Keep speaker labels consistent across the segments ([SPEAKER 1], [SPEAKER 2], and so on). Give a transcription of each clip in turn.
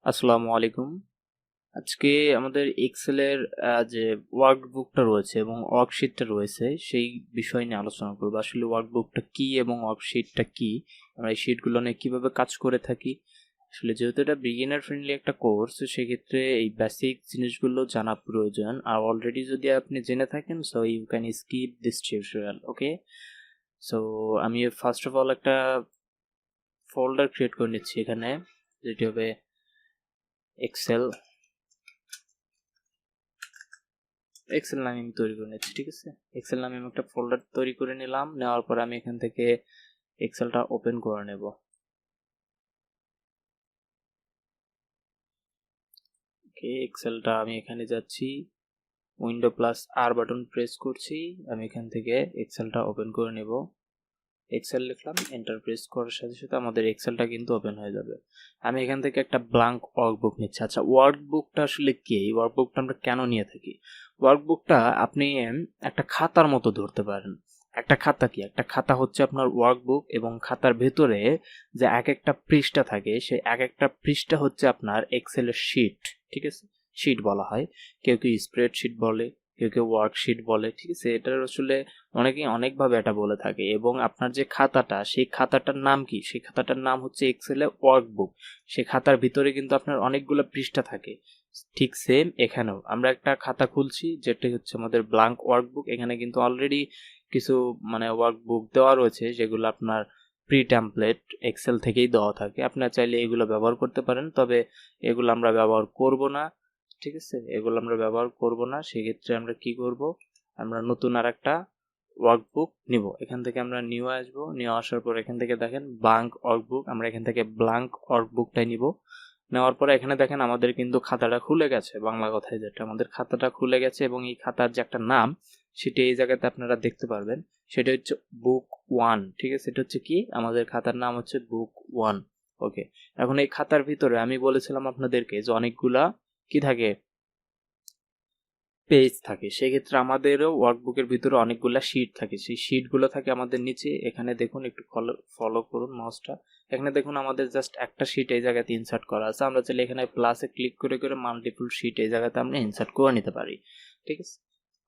[SPEAKER 1] আসসালামু আলাইকুম। আজকে আমাদের এক্সেলের যে ওয়ার্কবুকটা রয়েছে এবং ওয়ার্কশিটটা রয়েছে সেই বিষয় নিয়ে আলোচনা করব। আসলে ওয়ার্কবুকটা কি এবং ওয়ার্কশিটটা কি, আমরা এই শিটগুলো নিয়ে কিভাবে কাজ করে থাকি। আসলে যেহেতু এটা বিগিনার ফ্রেন্ডলি একটা কোর্স, সেক্ষেত্রে এই বেসিক জিনিসগুলো জানা প্রয়োজন। আর অলরেডি যদি আপনি জেনে থাকেন, so you can skip this tutorial. Okay, so আমি ফার্স্ট অফ অল একটা ফোল্ডার ক্রিয়েট করে নিচ্ছি এখানে, যেটি হবে এক্সেল এক্সেল নামে আমি তৈরি করে নিচ্ছি। ঠিক আছে, এক্সেল নামে আমি একটা ফোল্ডার তৈরি করে নিলাম। নেওয়ার পর আমি এখান থেকে এক্সেলটা ওপেন করে নেব। ওকে, এক্সেলটা আমি এখানে যাচ্ছি, উইন্ডো প্লাস আর বাটন প্রেস করছি, আমি এখান থেকে এক্সেলটা ওপেন করে নেব। এক্সেল লিখলাম, এন্টার প্রেস করার সাথে সাথে আমাদের এক্সেলটা কিন্তু ওপেন হয়ে যাবে। আমি এখান থেকে একটা ব্ল্যাঙ্ক ওয়ার্কবুক নিচ্ছি। আচ্ছা, ওয়ার্কবুকটা আসলে কি? এই ওয়ার্কবুকটা আমরা কেন নিয়ে থাকি? ওয়ার্কবুকটা আপনি একটা খাতার মতো ধরতে পারেন। একটা খাতা কি? একটা খাতা হচ্ছে আপনার ওয়ার্কবুক, এবং খাতার ভেতরে যে এক একটা পৃষ্ঠা থাকে, সেই এক একটা পৃষ্ঠা হচ্ছে আপনার এক্সেলের শিট। ঠিক আছে, শিট বলা হয়। কেউ কেউ স্প্রেডশিট বলে, কেউ কেউ ওয়ার্কশিট বলে। ঠিক আছে, এটার আসলে অনেকেই অনেকভাবে এটা বলে থাকে। এবং আপনার যে খাতাটা, সেই খাতাটার নাম কি? সেই খাতাটার নাম হচ্ছে এক্সেলে ওয়ার্কবুক। সেই খাতার ভিতরে কিন্তু আপনার অনেকগুলো পৃষ্ঠা থাকে। ঠিক সেম এখানেও আমরা একটা খাতা খুলছি, যেটা হচ্ছে আমাদের ব্ল্যাঙ্ক ওয়ার্কবুক। এখানে কিন্তু অলরেডি কিছু ওয়ার্কবুক দেওয়া রয়েছে, যেগুলো আপনার প্রি টেমপ্লেট এক্সেল থেকেই দেওয়া থাকে। আপনারা চাইলে এগুলো ব্যবহার করতে পারেন, তবে এগুলো আমরা ব্যবহার করব না। ঠিক আছে, এগুলো আমরা ব্যবহার করব না। সেক্ষেত্রে আমরা কি করব, আমরা নতুন আর একটা ওয়ার্কবুক নিব। এখান থেকে আমরা নিউ আসবো, নিয়ে আসার পর এখান থেকে দেখেন ব্ল্যাঙ্ক ওয়ার্কবুক, আমরা এখান থেকে ব্ল্যাঙ্ক ওয়ার্কবুকটাই নিব। নেওয়ার পরে এখানে দেখেন আমাদের কিন্তু খাতাটা খুলে গেছে। বাংলা কথায় যেটা, আমাদের খাতাটা খুলে গেছে, এবং এই খাতার যে একটা নাম, সেটা এই জায়গাতে আপনারা দেখতে পারবেন। সেটা হচ্ছে বুক 1। ঠিক আছে, এটা হচ্ছে কি, আমাদের খাতার নাম হচ্ছে বুক 1। ওকে, এখন এই খাতার ভিতরে আমি বলেছিলাম আপনাদেরকে যে অনেকগুলা কি থাকে, পেজ থাকে। সেক্ষেত্রে আমাদেরও ওয়ার্কবুকের ভিতরে অনেকগুলো শিট থাকে। সেই শিটগুলো থাকে আমাদের নিচে। এখানে দেখুন, একটু ফলো করুন মাউসটা। এখানে দেখুন আমাদের জাস্ট একটা শিট এই জায়গাতে ইনসার্ট করা আছে। আমরা চাইলে এখানে প্লাসে ক্লিক করে করে মাল্টিপল শিট এই জায়গাতে আমরা ইনসার্ট করে নিতে পারি। ঠিক আছে,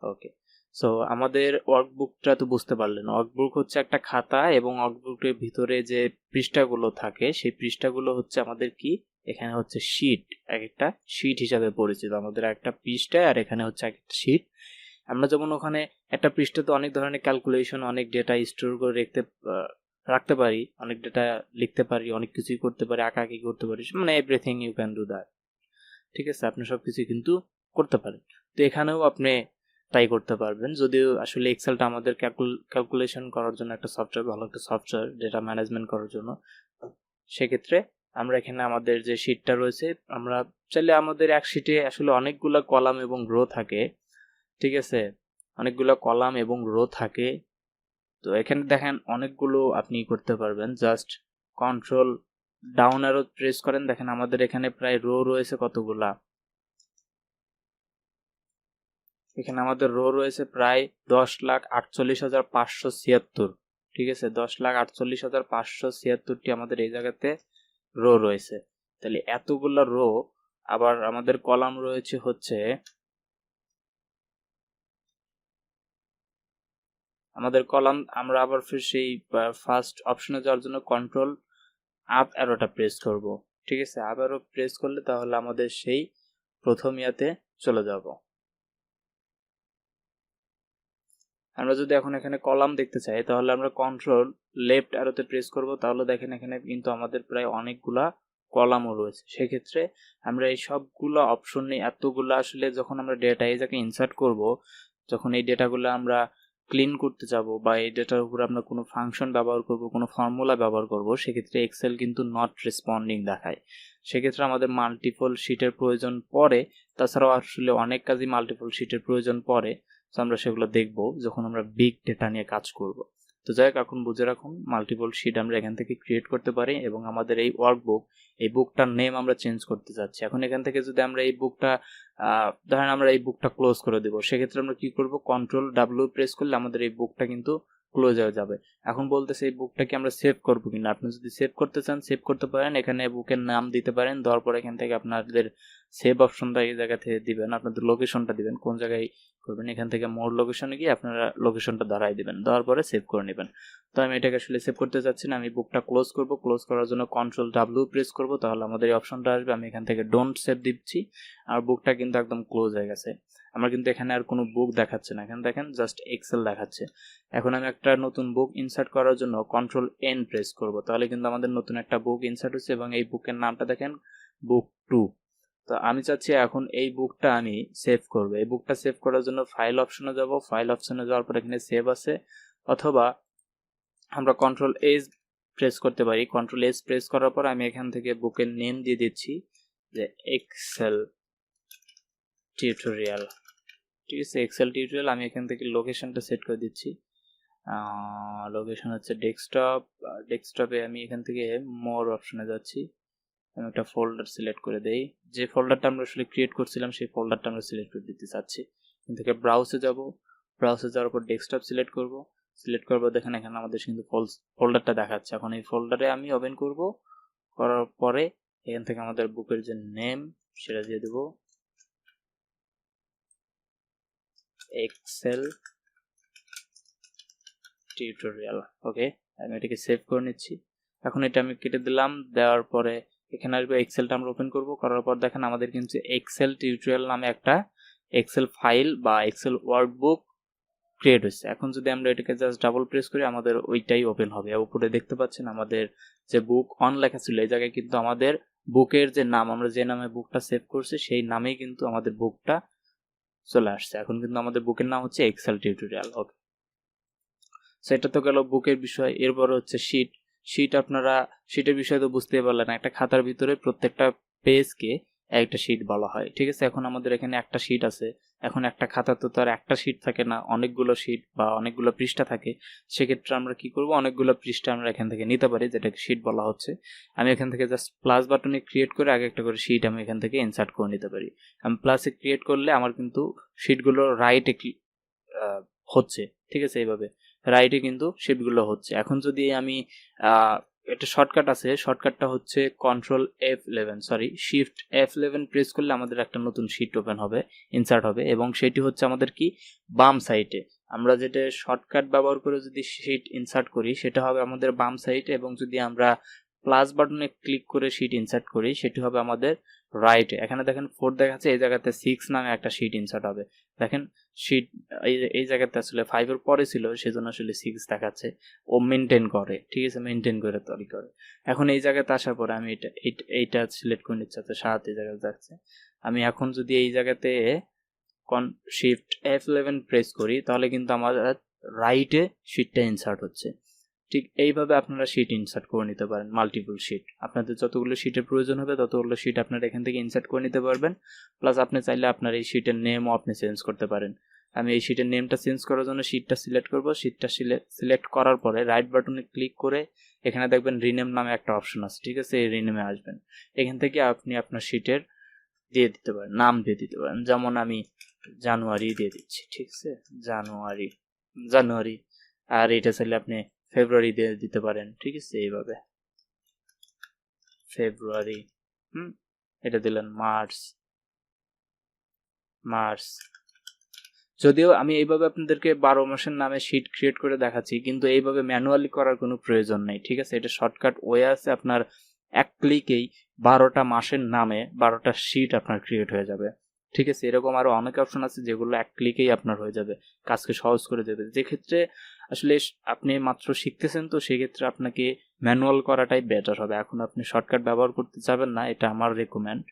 [SPEAKER 1] ওকে। সো আমাদের ওয়ার্কবুকটা তো বুঝতে পারলেন। ওয়ার্কবুক হচ্ছে একটা খাতা, এবং ওয়ার্কবুকের ভিতরে যে পৃষ্ঠাগুলো থাকে, সেই পৃষ্ঠাগুলো হচ্ছে আমাদের কি, এখানে হচ্ছে শিট। এক একটা শিট হিসাবে পরিচিত আমাদের একটা পৃষ্ঠায়, আর এখানে হচ্ছে একটা শিট। আমরা যেমন ওখানে একটা পৃষ্ঠাতে অনেক ধরনের ক্যালকুলেশন, অনেক ডেটা স্টোর করে রাখতে পারি, অনেক ডেটা লিখতে পারি, অনেক কিছুই করতে পারি, আঁকাআঁকি করতে পারি, everything you can do that. ঠিক আছে, আপনি সবকিছু কিন্তু করতে পারেন। তো এখানেও আপনি তাই করতে পারবেন। যদিও আসলে এক্সেলটা আমাদের ক্যালকুলেশন করার জন্য একটা সফটওয়্যার, ভালো একটা সফটওয়্যার, ডেটা ম্যানেজমেন্ট করার জন্য। সেক্ষেত্রে আমরা এখানে আমাদের যে শিটটা রয়েছে, আমরা চাইলে আমাদের এক শিটে আসলে অনেকগুলো কলাম এবং রো থাকে। ঠিক আছে, অনেকগুলো কলাম এবং রো থাকে। তো এখানে দেখেন অনেকগুলো আপনি করতে পারবেন। Just control down arrow press করেন, দেখেন আমাদের এখানে প্রায় রো রয়েছে কতগুলা। এখানে আমাদের রো রয়েছে প্রায় 10,48,576। ঠিক আছে, 10,48,576টি আমাদের এই জায়গাতে রো রয়েছে। তাহলে এতগুলা রো, আবার আমাদের কলাম রয়েছে হচ্ছে, আমাদের কলাম, আমরা আবার ফির সেই ফার্স্ট অপশনে যাওয়ার জন্য কন্ট্রোল আপ অ্যারোটা প্রেস করব। ঠিক আছে, আপ অ্যারো প্রেস করলে তাহলে আমাদের সেই প্রথম ইয়াতে চলে যাব। আমরা যদি এখন এখানে কলাম দেখতে চাই, তাহলে আমরা কন্ট্রোল লেফট অ্যারোতে প্রেস করব। তাহলে দেখেন এখানে কিন্তু আমাদের প্রায় অনেকগুলা কলামও রয়েছে। সেক্ষেত্রে আমরা এই সবগুলো অপশন নিয়ে এতগুলো আসলে যখন আমরা ডেটা এই জায়গায় ইনসার্ট করব, যখন এই ডেটাগুলো আমরা ক্লিন করতে যাব, বা এই ডেটার উপর আমরা কোনো ফাংশন ব্যবহার করব, কোনো ফর্মুলা ব্যবহার করব, সেক্ষেত্রে এক্সেল কিন্তু নট রেসপন্ডিং দেখায়। সেক্ষেত্রে আমাদের মাল্টিপল শিটের প্রয়োজন পড়ে। তাছাড়াও আসলে অনেক কাজই মাল্টিপল শিটের প্রয়োজন পড়ে। তো আমরা সেগুলো দেখব যখন আমরা বিগ ডেটা নিয়ে কাজ করব। তো যাই হোক, এখন বুঝে রাখুন, মাল্টিপল শিট আমরা এখান থেকে ক্রিয়েট করতে পারি, এবং আমাদের এই ওয়ার্কবুক, এই বুকটার নেম আমরা চেঞ্জ করতে যাচ্ছি। এখন এখান থেকে যদি আমরা এই বুকটা ধরেন আমরা এই বুকটা ক্লোজ করে দেব, সেক্ষেত্রে আমরা কি করব, কন্ট্রোল ডাব্লিউ প্রেস করলে আমাদের এই বুকটা কিন্তু ক্লোজ হয়ে যাবে। এখন বলতেছে এই বুকটাকে আমরা সেভ করবো কিনা। আপনি যদি সেভ করতে চান সেভ করতে পারেন, এখানে বুকের নাম দিতে পারেন, দেওয়ার পর এখান থেকে আপনাদের সেভ অপশনটা এই জায়গা থেকে দিবেন, আপনাদের লোকেশনটা দিবেন, কোন জায়গায় করবেন, এখান থেকে মোর লোকেশনে গিয়ে আপনারা লোকেশনটা ধরাই দিবেন, দেওয়ার পরে সেভ করে নেবেন। তো আমি এটাকে আসলে সেভ করতে চাচ্ছি না, আমি বুকটা ক্লোজ করব। ক্লোজ করার জন্য কন্ট্রোল ডাব্লিউ প্রেস করব, তাহলে আমাদের এই অপশনটা আসবে। আমি এখান থেকে ডোন্ট সেভ দিচ্ছি, আর বুকটা কিন্তু একদম ক্লোজ হয়ে গেছে। আমার কিন্তু এখানে আর কোনো বুক দেখাচ্ছে না, এখানে দেখেন জাস্ট এক্সেল দেখাচ্ছে। এখন আমি একটা নতুন বুক ইনসার্ট করার জন্য কন্ট্রোল এন প্রেস করব, তাহলে কিন্তু আমাদের নতুন একটা বুক ইনসার্ট হচ্ছে, এবং এই বুকের নামটা দেখেন বুক 2। তো আমি চাচ্ছি এখন এই বুকটা আমি সেভ করব। এই বুকটা সেভ করার জন্য ফাইল অপশনে যাব, ফাইল অপশনে যাওয়ার পর এখানে সেভ আছে, অথবা আমরা কন্ট্রোল এস প্রেস করতে পারি। কন্ট্রোল এস প্রেস করার পর আমি এখান থেকে বুকের নেম দিয়ে দিচ্ছি যে এক্সেল টিউটোরিয়াল। ঠিক আছে, এক্সেল টিউটোরিয়াল। আমি এখান থেকে লোকেশনটা সেট করে দিচ্ছি, লোকেশন হচ্ছে ডেস্কটপ। ডেস্কটপে আমি এখান থেকে মোর অপশনে যাচ্ছি, আমি একটা ফোল্ডার সিলেক্ট করে দেই, যে ফোল্ডারটা আমরা আসলে ক্রিয়েট করছিলাম সেই ফোল্ডারটা আমরা সিলেক্ট করে দিতে চাচ্ছি। এখান থেকে ব্রাউজে যাব, ব্রাউজে যাওয়ার পর ডেস্কটপ সিলেক্ট করব, সিলেক্ট করব, দেখেন এখানে আমাদের কিন্তু ফোল্ডারটা দেখাচ্ছে। এখন এই ফোল্ডারে আমি ওপেন করব, করার পরে এখান থেকে আমাদের বুকের যে নেম সেটা দিয়ে দেব এক্সেল টিউটোরিয়াল। ওকে, আমি এটাকে সেভ করে নিচ্ছি। এখন এটা আমি কেটে দিলাম, দেওয়ার পরে এখানে আসবে এক্সেলটা আমরা ওপেন করব, করার পর দেখেন আমাদের কিন্তু এক্সেল টিউটোরিয়াল নামে একটা এক্সেল ফাইল বা এক্সেল ওয়ার্কবুক ক্রিয়েট হয়েছে। এখন যদি আমরা এটাকে জাস্ট ডাবল প্রেস করি আমাদের ওইটাই ওপেন হবে। উপরে দেখতে পাচ্ছেন আমাদের যে বুক অন লেখা ছিল, এই জায়গায় কিন্তু আমাদের বুকের যে নাম, আমরা যে নামে বুকটা সেভ করছি সেই নামেই কিন্তু আমাদের বুকটা চলে আসছে। এখন কিন্তু আমাদের বুকের নাম হচ্ছে এক্সেল টিউটোরিয়াল। ওকে, সেটা তো গেল বুকের বিষয়। এরপর হচ্ছে শিট। আপনারা শিটের বিষয় তো বুঝতেই পারলেন, একটা খাতার ভিতরে প্রত্যেকটা পেজকে একটা শিট বলা হয়। ঠিক আছে, এখন আমাদের এখানে একটা শিট আছে। এখন একটা খাতা তো তার একটা শিট থাকে না, অনেকগুলো শিট বা অনেকগুলো পৃষ্ঠা থাকে। সেক্ষেত্রে আমরা কি করব, অনেকগুলো পৃষ্ঠা আমরা এখান থেকে নিতে পারি, যেটাকে শিট বলা হচ্ছে। আমি এখান থেকে জাস্ট প্লাস বাটনে ক্রিয়েট করে আগে একটা করে শিট আমি এখান থেকে ইনসার্ট করে নিতে পারি। আমি প্লাসে ক্রিয়েট করলে আমার কিন্তু শিটগুলো রাইটে হচ্ছে। ঠিক আছে, এইভাবে রাইটে কিন্তু শিটগুলো হচ্ছে। এখন যদি আমি একটা শর্টকাট আছে, শর্টকাটটা হচ্ছে control F11 sorry shift F11 press করলে আমাদের একটা নতুন শিট ওপেন হবে, ইনসার্ট হবে, এবং সেটি হচ্ছে আমাদের কি বাম সাইডে। আমরা যেটা শর্টকাট ব্যবহার করে যদি শিট ইনসার্ট করি সেটা হবে আমাদের বাম সাইডে, এবং যদি আমরা প্লাস বাটনে ক্লিক করে শিট ইনসার্ট করি সেটি হবে আমাদের রাইটে। এখানে দেখেন 4 দেখাচ্ছে, এই জায়গাতে 6 নামে একটা শিট ইনসার্ট হবে। দেখেন শিট এই জায়গাতে আসলে 5 এর পরে ছিল, সেজন্য আসলে 6 দেখাচ্ছে। ও মেনটেন করে, ঠিক আছে, মেনটেন করে তৈরি করে। এখন এই জায়গাতে আসার পরে আমি এইটা সিলেক্ট করে নিচ্ছি, আচ্ছা 7 এই জায়গাতে যাচ্ছে। আমি এখন যদি এই জায়গাতে শিফট F11 প্রেস করি তাহলে কিন্তু আমার রাইটে শিটটা ইনসার্ট হচ্ছে। ঠিক এইভাবে আপনারা শিট ইনসার্ট করে নিতে পারেন, মাল্টিপল শিট। আপনাদের যতগুলো শিটের প্রয়োজন হবে ততগুলো শিট আপনারা এখান থেকে ইনসার্ট করে নিতে পারবেন। প্লাস আপনি চাইলে আপনার এই শিটের নেমও আপনি চেঞ্জ করতে পারেন। আমি এই শিটের নেমটা চেঞ্জ করার জন্য শিটটা সিলেক্ট করব। শিটটা সিলেক্ট করার পরে রাইট বাটনে ক্লিক করে এখানে দেখবেন রিনেম নামে একটা অপশন আছে। ঠিক আছে, এই রিনেমে আসবেন। এখান থেকে আপনি আপনার শিটের দিয়ে দিতে পারেন, নাম দিয়ে দিতে পারেন। যেমন আমি জানুয়ারি দিয়ে দিচ্ছি। ঠিক আছে, জানুয়ারি। আর এটা চাইলে আপনি ফেব্রুয়ারি দিয়ে দিতে পারেন। ঠিক আছে, এইভাবে ফেব্রুয়ারি। এটা দিলেন মার্চ। যদিও আমি এইভাবে আপনাদেরকে 12 মাসের নামে শিট ক্রিয়েট করে দেখাচ্ছি, কিন্তু এইভাবে ম্যানুয়ালি করার কোনো প্রয়োজন নেই। ঠিক আছে, এটা শর্টকাট ওয়ে আছে, আপনার এক ক্লিকেই 12টা মাসের নামে 12টা শিট আপনার ক্রিয়েট হয়ে যাবে। ঠিক আছে, এরকম আরো অনেক অপশন আছে যেগুলো এক ক্লিকেই আপনার হয়ে যাবে, কাজকে সহজ করে দেবে। যে ক্ষেত্রে আসলে আপনি মাত্র শিখতেছেন, তো সেক্ষেত্রে আপনাকে ম্যানুয়াল করাটাই বেটার হবে। এখন আপনি শর্টকাট ব্যবহার করতে যাবেন না, এটা আমার রেকমেন্ড,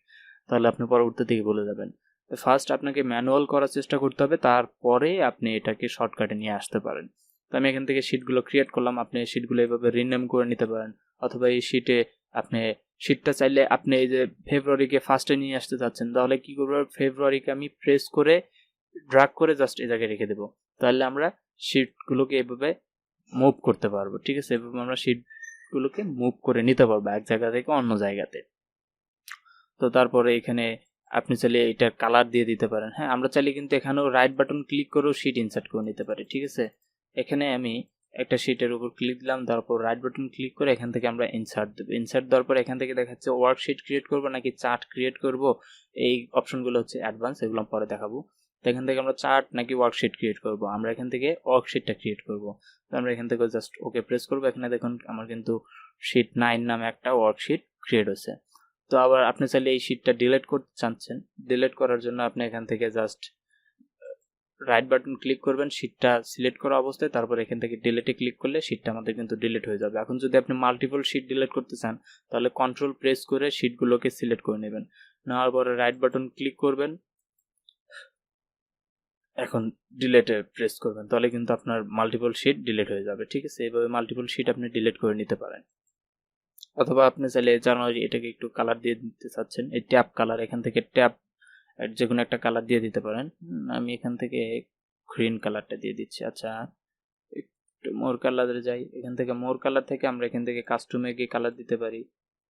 [SPEAKER 1] তাহলে আপনি পরবর্তী থেকে বলে যাবেন। ফার্স্ট আপনাকে ম্যানুয়াল করার চেষ্টা করতে হবে, তারপরে আপনি এটাকে শর্টকাটে নিয়ে আসতে পারেন। তো আমি এখান থেকে শিটগুলো ক্রিয়েট করলাম, আপনি শিটগুলো এইভাবে রিনেম করে নিতে পারেন, অথবা এই শিটে আপনি শিটটা চাইলে আপনি এই যে ফেব্রুয়ারিকে ফার্স্টে নিয়ে আসতে চাচ্ছেন, তাহলে কি করবো, ফেব্রুয়ারিকে আমি প্রেস করে ড্র্যাগ করে জাস্ট এই জায়গায় রেখে দেবো, তাহলে আমরা শিটগুলোকে এভাবে মুভ করতে পারবো। ঠিক আছে, এভাবে আমরা শিটগুলোকে মুভ করে নিতে পারবো এক জায়গা থেকে অন্য জায়গাতে। তো তারপরে এখানে আপনি চাইলে এটার কালার দিয়ে দিতে পারেন। হ্যাঁ, আমরা চাইলে কিন্তু এখানেও রাইট বাটন ক্লিক করেও শিট ইনসার্ট করে নিতে পারি। ঠিক আছে, এখানে আমি একটা শিটের উপর ক্লিক দিলাম, তারপর রাইট বাটন ক্লিক করে এখান থেকে আমরা ইনসার্ট দেব। ইনসার্ট দেওয়ার পর এখান থেকে দেখাচ্ছে ওয়ার্কশিট ক্রিয়েট করব নাকি চার্ট ক্রিয়েট করব, এই অপশনগুলো হচ্ছে অ্যাডভান্স, এগুলো পরে দেখাবো। তো এখান থেকে আমরা চার্ট নাকি ওয়ার্কশিট ক্রিয়েট করব, আমরা এখান থেকে ওয়ার্কশিটটা ক্রিয়েট করব। তো আমরা এখান থেকে জাস্ট ওকে প্রেস করব। এখানে দেখুন আমার কিন্তু শিট 9 নামে একটা ওয়ার্কশিট ক্রিয়েট হয়েছে। তো আবার আপনি চাইলে এই শিটটা ডিলিট করতে চাচ্ছেন, ডিলিট করার জন্য আপনি এখান থেকে জাস্ট রাইট বাটন ক্লিক করবেন, শিটটা সিলেক্ট করা অবস্থায়, তারপর এখান থেকে ডিলিটে ক্লিক করলে শিটটা আমাদের কিন্তু ডিলিট হয়ে যাবে। এখন যদি আপনি মাল্টিপল শিট ডিলিট করতে চান তাহলে কন্ট্রোল প্রেস করে শিটগুলোকে সিলেক্ট করে নেবেন, নেওয়ার পরে রাইট বাটন ক্লিক করবেন, এখন ডিলিটে প্রেস করবেন, তাহলে কিন্তু আপনার মাল্টিপল শিট ডিলিট হয়ে যাবে। ঠিক আছে, এইভাবে মাল্টিপল শিট আপনি ডিলিট করে নিতে পারেন। অথবা আপনি চাইলে জানুয়ারি এটাকে একটু কালার দিয়ে দিতে চাচ্ছেন, এই ট্যাব কালার, এখান থেকে ট্যাব যে কোনো একটা কালার দিয়ে দিতে পারেন। আমি এখান থেকে গ্রিন কালারটা দিয়ে দিচ্ছি। আচ্ছা, একটু মোর কালারে যাই, এখান থেকে মোর কালার থেকে আমরা এখান থেকে কাস্টমে গিয়ে কালার দিতে পারি।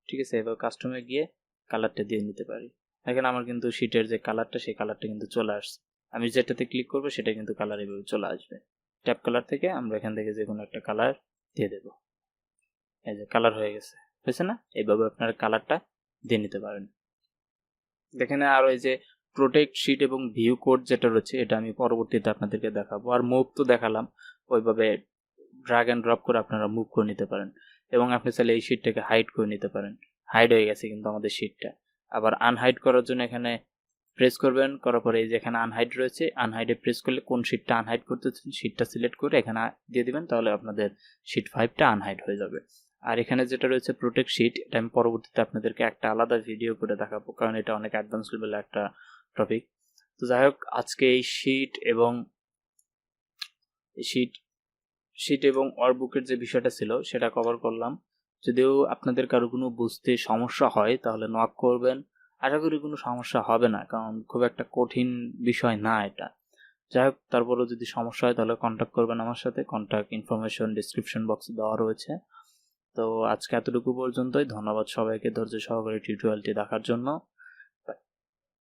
[SPEAKER 1] ঠিক আছে, এবার কাস্টমে গিয়ে কালারটা দিয়ে নিতে পারি। এখানে আমার কিন্তু শিটের যে কালারটা, সেই কালারটা কিন্তু চলে আসছে। আমি যেটাতে ক্লিক করবো সেটা কিন্তু কালার এভাবে চলে আসবে। ট্যাব কালার থেকে আমরা এখান থেকে যে কোনো একটা কালার দিয়ে দেব। এই যে কালার হয়ে গেছে, হয়েছে না? এইভাবে আপনারা কালারটা দিয়ে নিতে পারেন। দেখেন আরো এই যে প্রোটেক্ট শিট এবং ভিউ কোড যেটা রয়েছে, এটা আমি পরবর্তীতে আপনাদেরকে দেখাবো। আর মুভ তো দেখালাম, ওইভাবে ড্র্যাগ অ্যান্ড ড্রপ করে আপনারা মুভ করে নিতে পারেন। এবং আপনি চাইলে এই শিটটাকে হাইড করে নিতে পারেন। হাইড হয়ে গেছে কিন্তু আমাদের শিটটা। আবার আনহাইড করার জন্য এখানে প্রেস করবেন, করার পরে এই যে এখানে আনহাইড রয়েছে, আনহাইডে প্রেস করলে কোন শিটটা আনহাইড করতেছেন শিটটা সিলেক্ট করে এখানে দিয়ে দিবেন, তাহলে আপনাদের শিট 5টা আনহাইড হয়ে যাবে। আর এখানে যেটা রয়েছে প্রোটেক্ট শিট, এটা আমি পরবর্তীতে আপনাদেরকে একটা আলাদা ভিডিও করে দেখাবো, কারণ এটা অনেক অ্যাডভান্স লেভেলের একটা টপিক। তো যাই হোক, আজকে এই শিট এবং ওয়ার্কবুকের যে বিষয়টা ছিল সেটা কভার করলাম। যদিও আপনাদের কারো কোনো বুঝতে সমস্যা হয় তাহলে নক করবেন, আশা করি কোনো সমস্যা হবে না, কারণ খুব একটা কঠিন বিষয় না এটা। যাই হোক, তারপরেও যদি সমস্যা হয় তাহলে কন্ট্যাক্ট করবেন আমার সাথে, কন্ট্যাক্ট ইনফরমেশন ডিসক্রিপশন বক্সে দেওয়া রয়েছে। তো আজকে এতটুকু পর্যন্তই। ধন্যবাদ সবাইকে ধৈর্য সহকারে টিউটোরিয়ালটি দেখার জন্য।